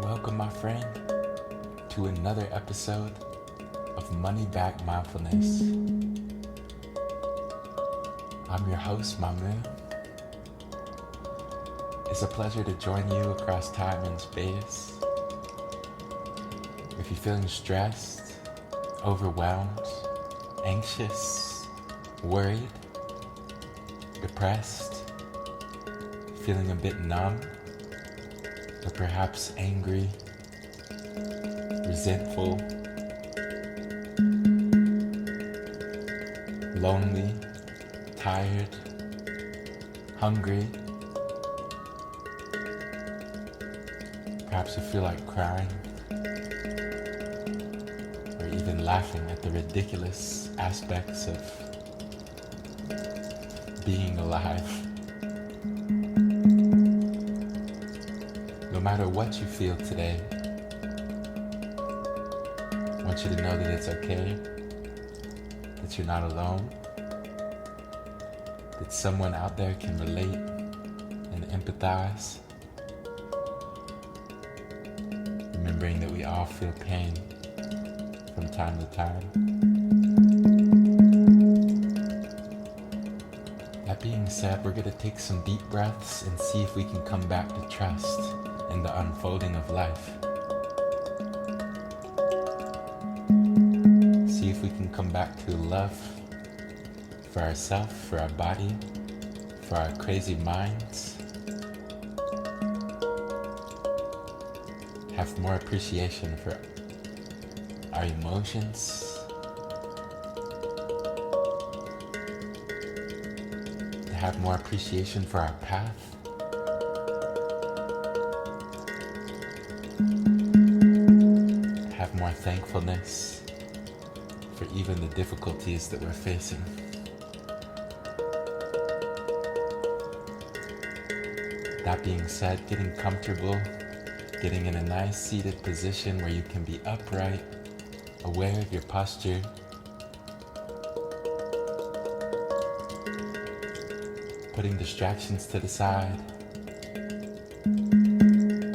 Welcome, my friend, to another episode of Money Back Mindfulness. I'm your host, Mamu. It's a pleasure to join you across time and space. If you're feeling stressed, overwhelmed, anxious, worried, depressed, feeling a bit numb, or perhaps angry, resentful, lonely, tired, hungry. Perhaps you feel like crying, or even laughing at the ridiculous aspects of being alive. No matter what you feel today, I want you to know that it's okay, that you're not alone, that someone out there can relate and empathize. Remembering that we all feel pain from time to time. That being said, we're going to take some deep breaths and see if we can come back to trust in the unfolding of life. See if we can come back to love for ourselves, for our body, for our crazy minds. Have more appreciation for our emotions. To have more appreciation for our path. To have more thankfulness for even the difficulties that we're facing. That being said, getting comfortable, getting in a nice seated position where you can be upright, aware of your posture. Putting distractions to the side.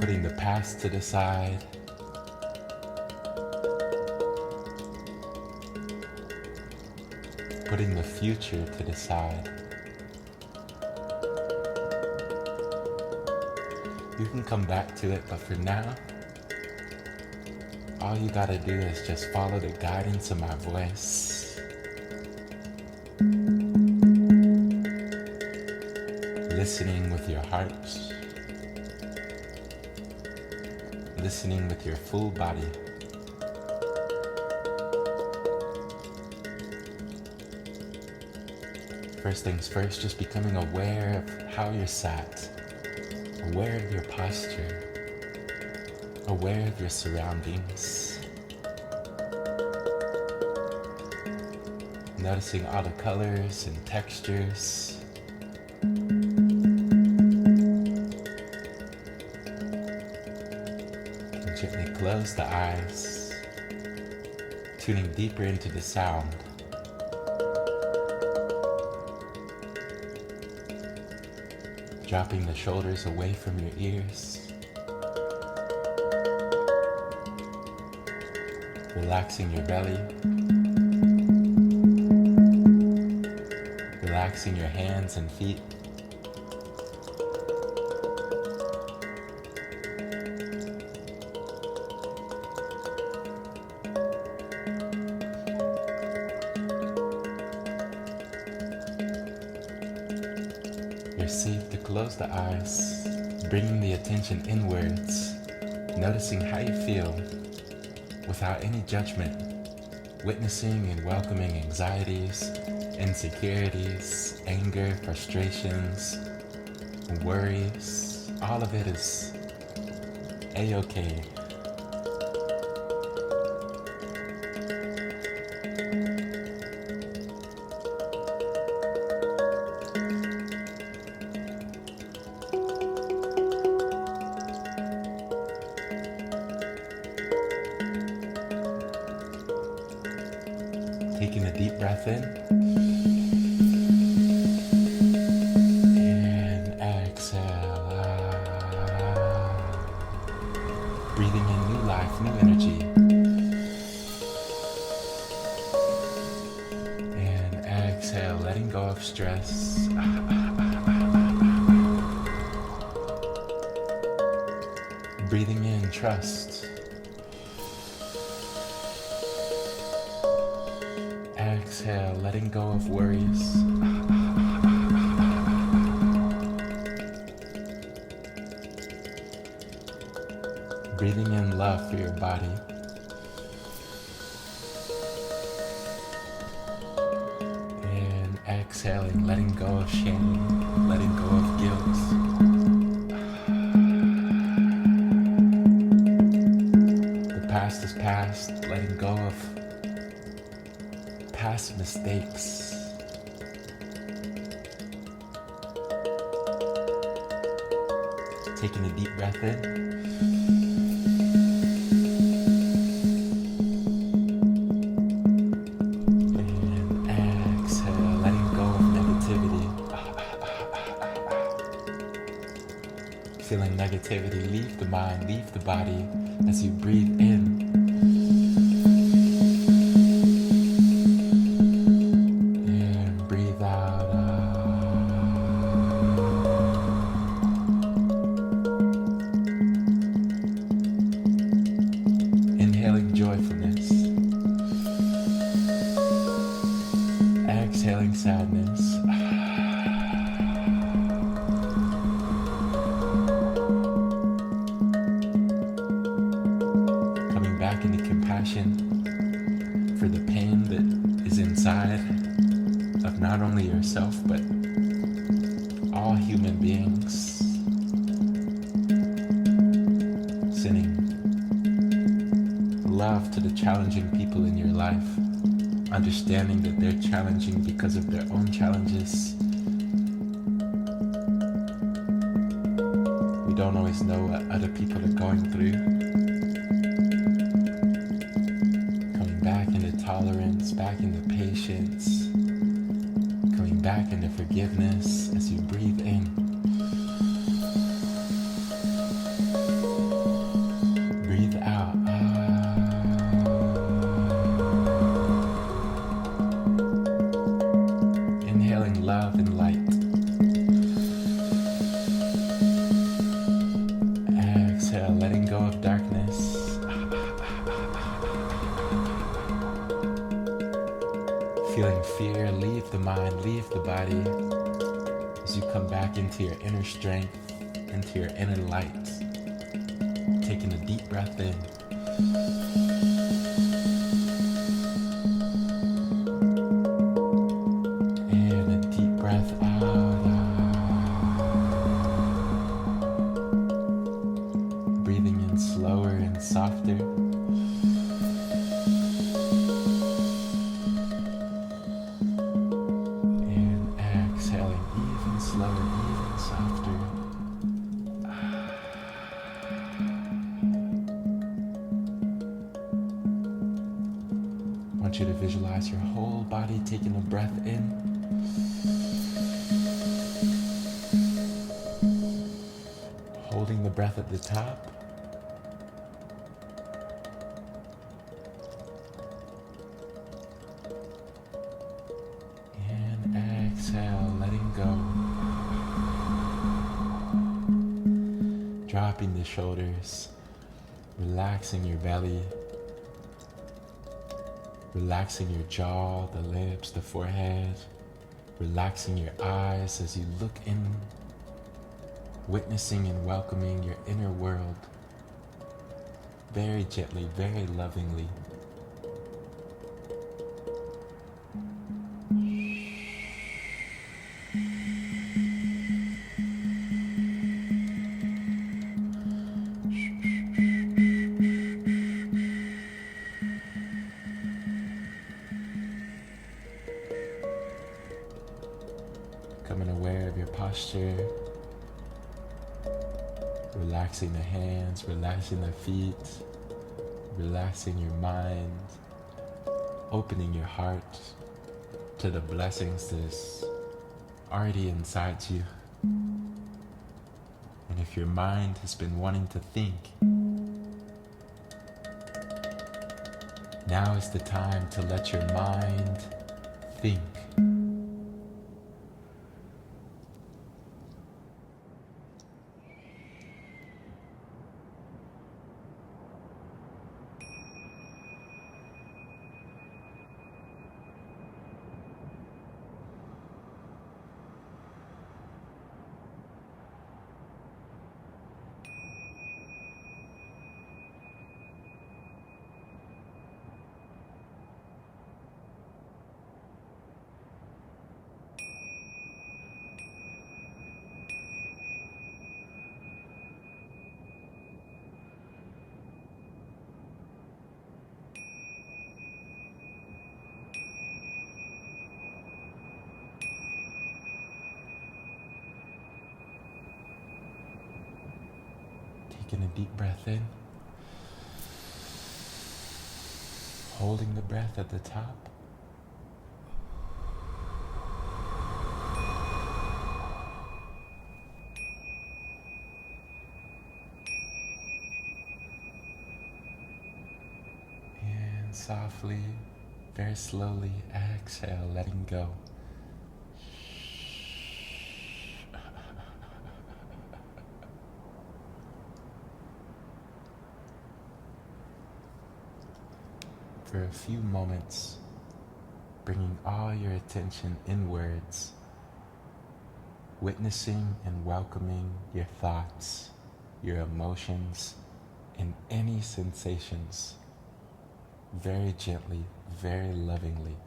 Putting the past to the side. Putting the future to the side. You can come back to it, but for now, all you gotta do is just follow the guidance of my voice. Listening with your heart. Listening with your full body. First things first, just becoming aware of how you're sat. Aware of your posture, aware of your surroundings, noticing all the colors and textures, and gently close the eyes, tuning deeper into the sound. Dropping the shoulders away from your ears. Relaxing your belly. Relaxing your hands and feet. You're safe to close the eyes, bringing the attention inwards, noticing how you feel without any judgment, witnessing and welcoming anxieties, insecurities, anger, frustrations, worries. All of it is A-okay. Taking a deep breath in and exhale. Breathing in new life, new energy. And exhale, letting go of stress. Breathing in trust. Exhale, letting go of worries. Breathing in love for your body. And exhaling, letting go of shame, letting go of guilt. The past is past, letting go of past mistakes. Taking a deep breath in. And exhale, letting go of negativity. Feeling negativity leave the mind, leave the body as you breathe in. Inhaling joyfulness. Exhaling sadness. Coming back into compassion for the pain that is inside of not only yourself but all human beings. Sending love to the challenging people in your life, understanding that they're challenging because of their own challenges. We don't always know what other people are going through. Coming back into tolerance, back into patience, coming back into forgiveness as you breathe in. Breathe out. Inhaling love and light. Exhale, letting go of darkness. Feeling fear, leave the mind, leave the body as you come back into your inner strength, into your inner light. Taking a deep breath in. And a deep breath out. Breathing in slower and softer. And exhaling even slower, even softer. I want you to visualize your whole body taking a breath in. Holding the breath at the top. And exhale, letting go. Dropping the shoulders, relaxing your belly. Relaxing your jaw, the lips, the forehead. Relaxing your eyes as you look in, witnessing and welcoming your inner world. Very gently, very lovingly. Becoming aware of your posture, relaxing the hands, relaxing the feet, relaxing your mind, opening your heart to the blessings that's already inside you. And if your mind has been wanting to think, now is the time to let your mind think. Taking a deep breath in, holding the breath at the top, and softly, very slowly exhale, letting go. For a few moments, bringing all your attention inwards, witnessing and welcoming your thoughts, your emotions, and any sensations, very gently, very lovingly.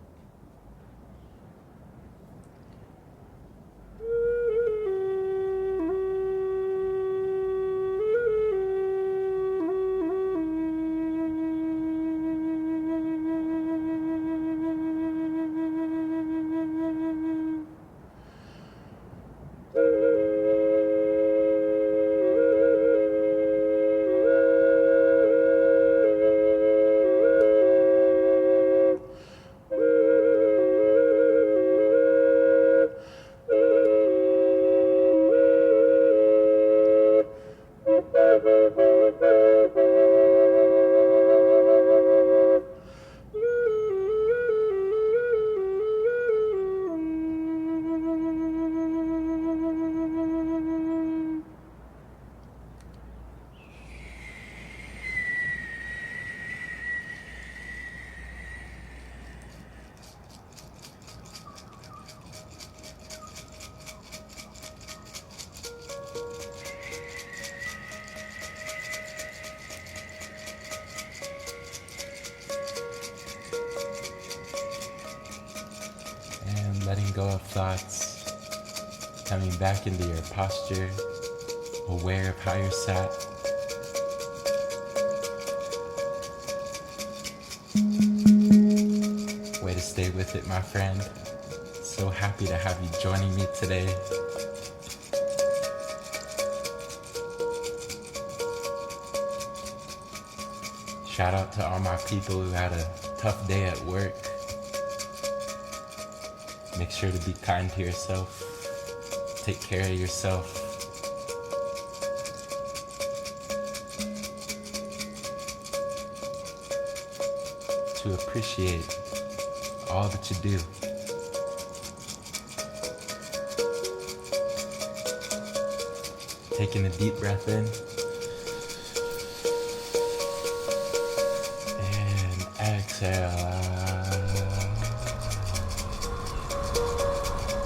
Letting go of thoughts, coming back into your posture, aware of how you're sat. Way to stay with it, my friend. So happy to have you joining me today. Shout out to all my people who had a tough day at work. Make sure to be kind to yourself. Take care of yourself. To appreciate all that you do. Taking a deep breath in. And exhale.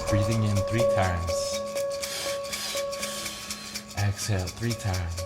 Breathing in 3 times. Exhale 3 times.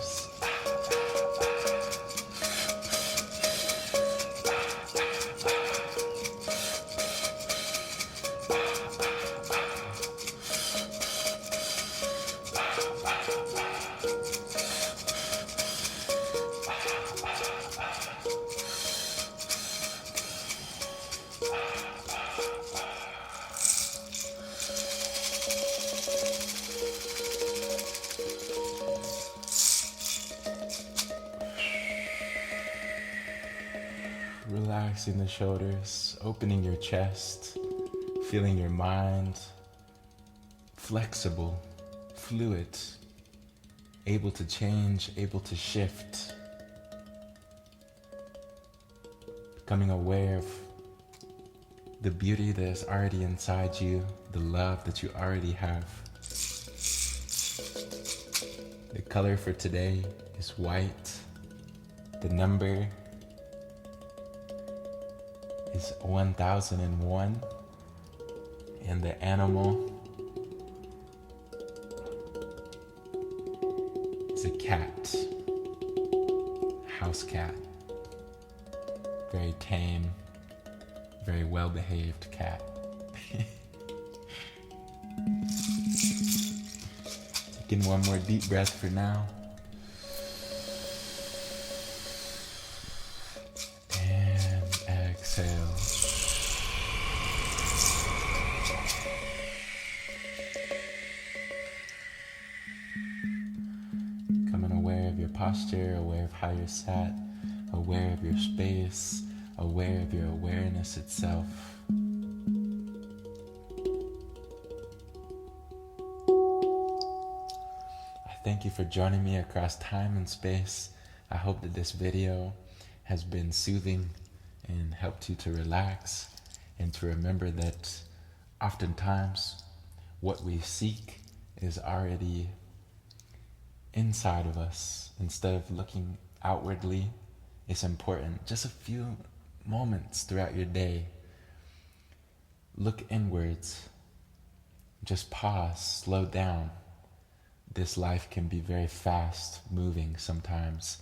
relaxing the shoulders, opening your chest, feeling your mind flexible, fluid, able to change, able to shift, becoming aware of the beauty that is already inside you, the love that you already have. The color for today is white. The number is 1001. And the animal is a cat, house cat. Very tame, very well-behaved cat. Taking one more deep breath for now. And exhale. Becoming aware of your posture, aware of how you're sat, aware of your space, aware of your awareness itself. Thank you for joining me across time and space. I hope that this video has been soothing and helped you to relax and to remember that oftentimes what we seek is already inside of us. Instead of looking outwardly, it's important. Just a few moments throughout your day, look inwards. Just pause, slow down. This life can be very fast moving sometimes.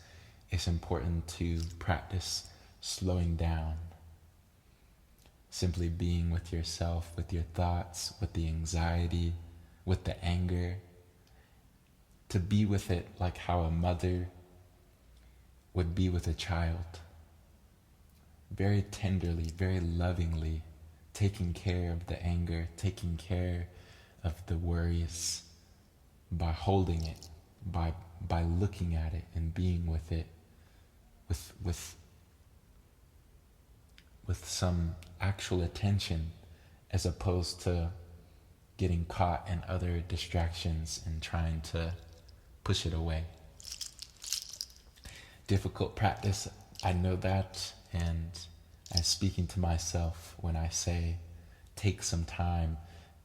It's important to practice slowing down. Simply being with yourself, with your thoughts, with the anxiety, with the anger. To be with it like how a mother would be with a child. Very tenderly, very lovingly, taking care of the anger, taking care of the worries, by holding it, by looking at it and being with it with some actual attention, as opposed to getting caught in other distractions and trying to push it away. Difficult practice, I know that, and I'm speaking to myself when I say take some time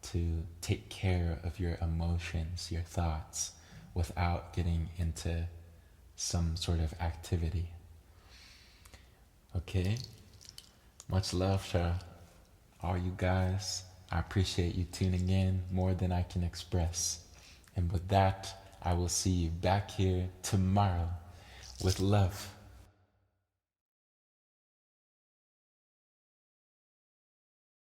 to take care of your emotions, your thoughts, without getting into some sort of activity. Okay? Much love to all you guys. I appreciate you tuning in more than I can express. And with that, I will see you back here tomorrow with love.